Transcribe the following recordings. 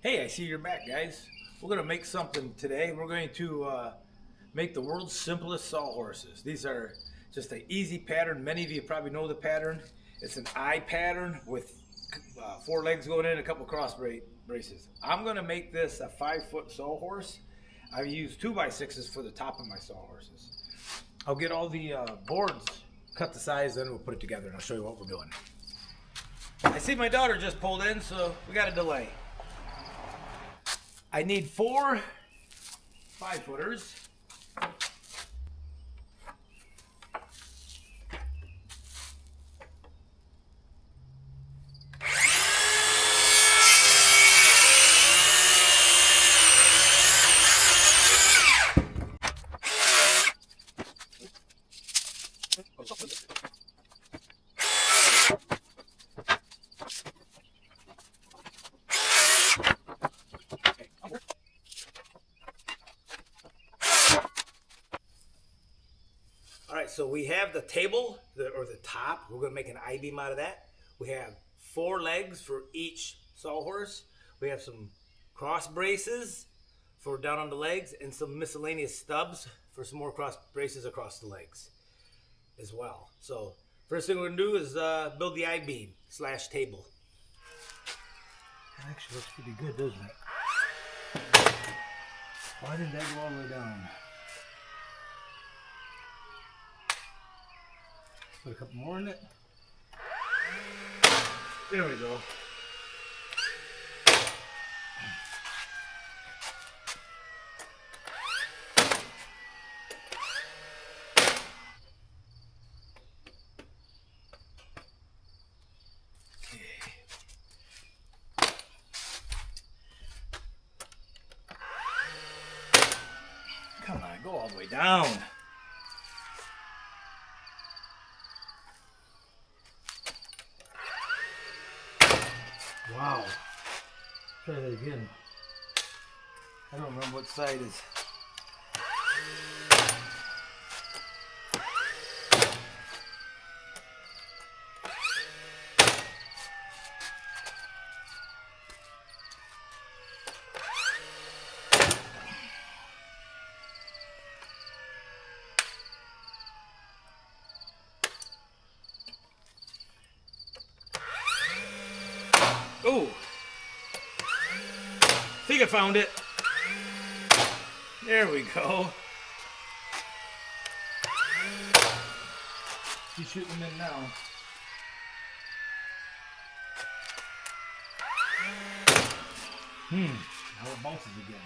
Hey, I see you're back, guys. We're going to make something today. We're going to make the world's simplest sawhorses. These are just an easy pattern. Many of you probably know the pattern. It's an I pattern with 4 legs going in, a couple cross braces. I'm going to make this a 5-foot sawhorse. I use 2x6s for the top of my sawhorses. I'll get all the boards cut the size, then we'll put it together and I'll show you what we're doing. I see my daughter just pulled in, so we got a delay. I need 4 5-footers. Alright, so we have the table, or the top. We're going to make an I-beam out of that. We have 4 legs for each sawhorse. We have some cross braces for down on the legs and some miscellaneous stubs for some more cross braces across the legs as well. So first thing we're going to do is build the I-beam / table. That actually looks pretty good, doesn't it? Why didn't that go all the way down? Put a couple more in it. There we go. Come on, go all the way down. Wow. Try that again. I don't remember what side is. Oh, I think I found it. There we go. She's shooting them in now. Now it bounces again.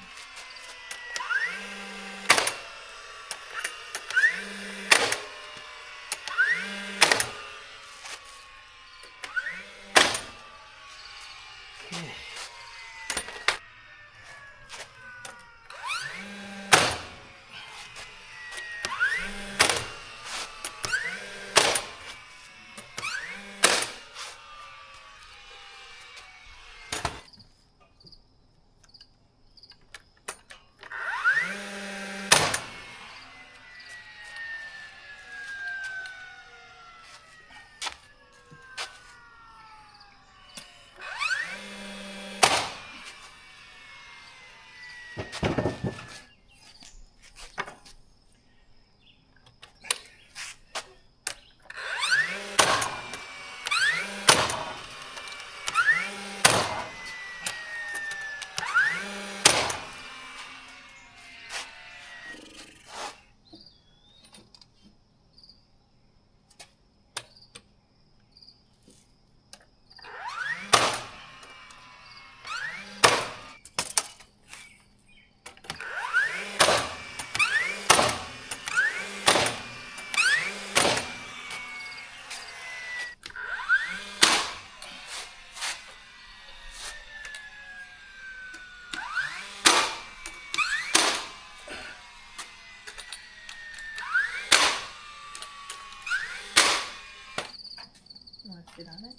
Sit on it.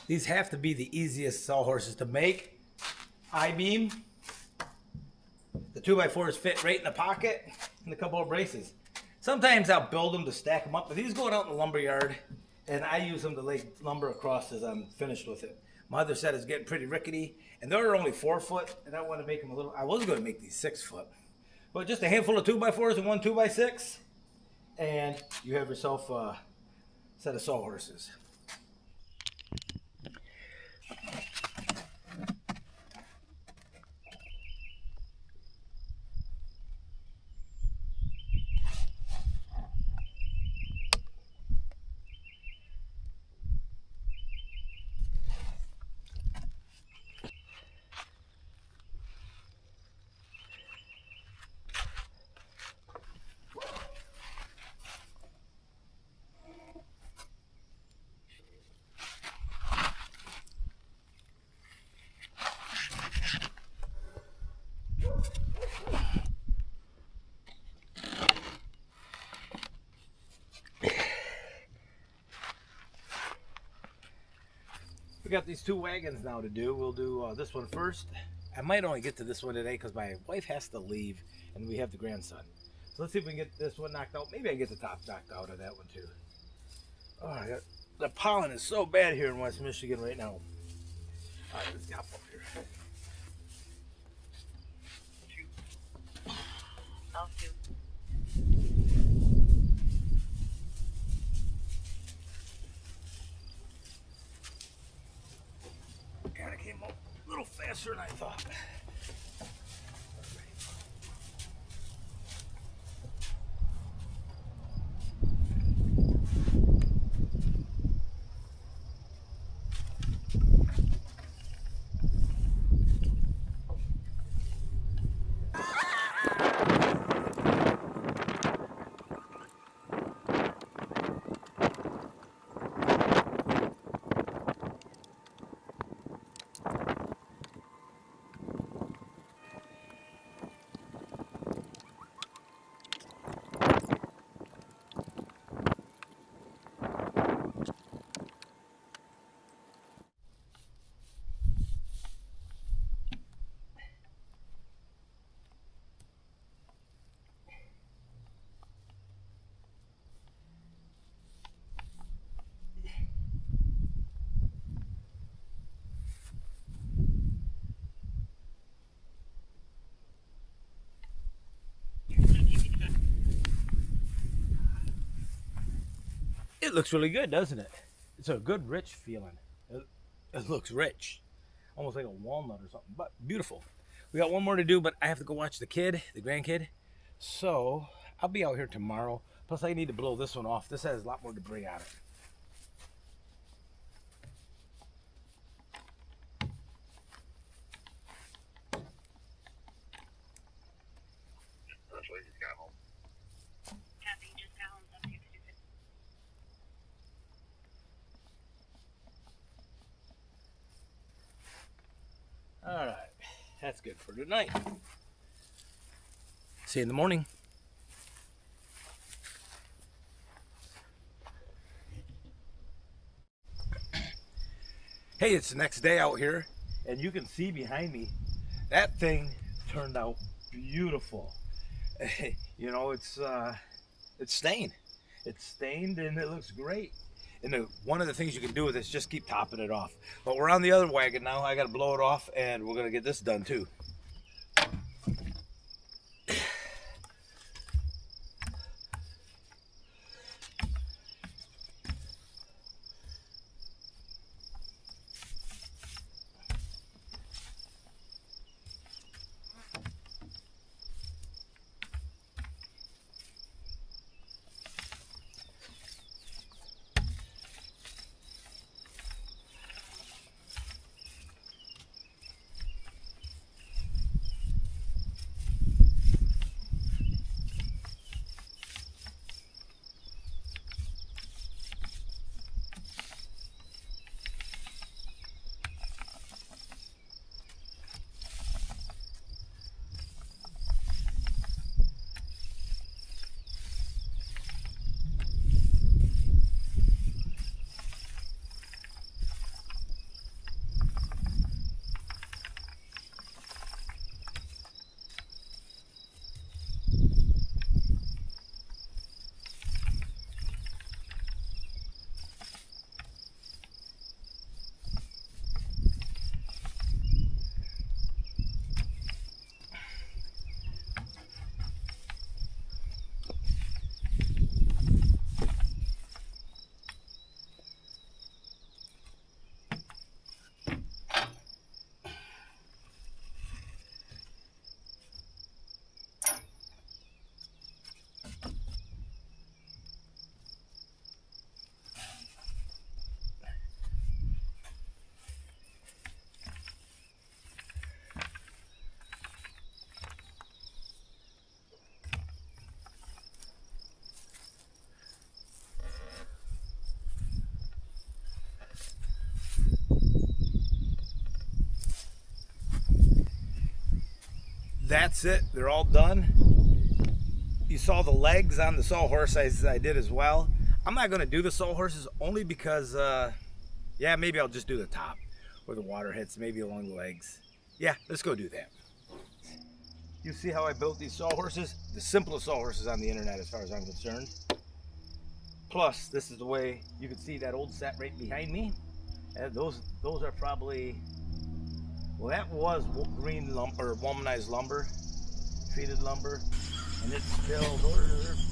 These have to be the easiest sawhorses to make. I-beam. The 2x4s fit right in the pocket and a couple of braces. Sometimes I'll build them to stack them up, but these going out in the lumber yard, and I use them to lay lumber across as I'm finished with it. My other set is getting pretty rickety, and they're only 4 foot, and I want to make them a little. I was going to make these 6 foot, but just a handful of 2x4s and one 2x6, and you have yourself a set of sawhorses. We got these 2 wagons now to do. We'll do this one first. I might only get to this one today because my wife has to leave and we have the grandson. So let's see if we can get this one knocked out. Maybe I can get the top knocked out of that one too. Oh, the pollen is so bad here in West Michigan right now. All right, let's hop up here. Kind of came up a little faster than I thought. It looks really good, doesn't it? It's a good, rich feeling. It looks rich. Almost like a walnut or something, but beautiful. We got one more to do, but I have to go watch the grandkid. So I'll be out here tomorrow. Plus I need to blow this one off. This has a lot more debris on it. All right, that's good for tonight. See you in the morning. Hey, it's the next day out here, and you can see behind me, that thing turned out beautiful. You know, it's stained. It's stained and it looks great. And one of the things you can do with it is just keep topping it off. But we're on the other wagon now. I got to blow it off, and we're going to get this done too. that's it. They're all done. You saw the legs on the sawhorse I did as well. I'm not going to do the sawhorses only because, yeah, maybe I'll just do the top where the water hits, maybe along the legs. Yeah, let's go do that. You see how I built these sawhorses? The simplest sawhorses on the internet as far as I'm concerned. Plus, this is the way you can see that old set right behind me. And those are probably, well, that was green lumber, womanized lumber, treated lumber. And it's still,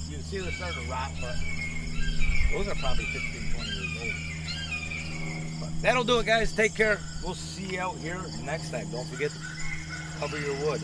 you can see they're starting to rot, but those are probably 15, 20 years old. But that'll do it, guys. Take care. We'll see you out here next time. Don't forget to cover your wood.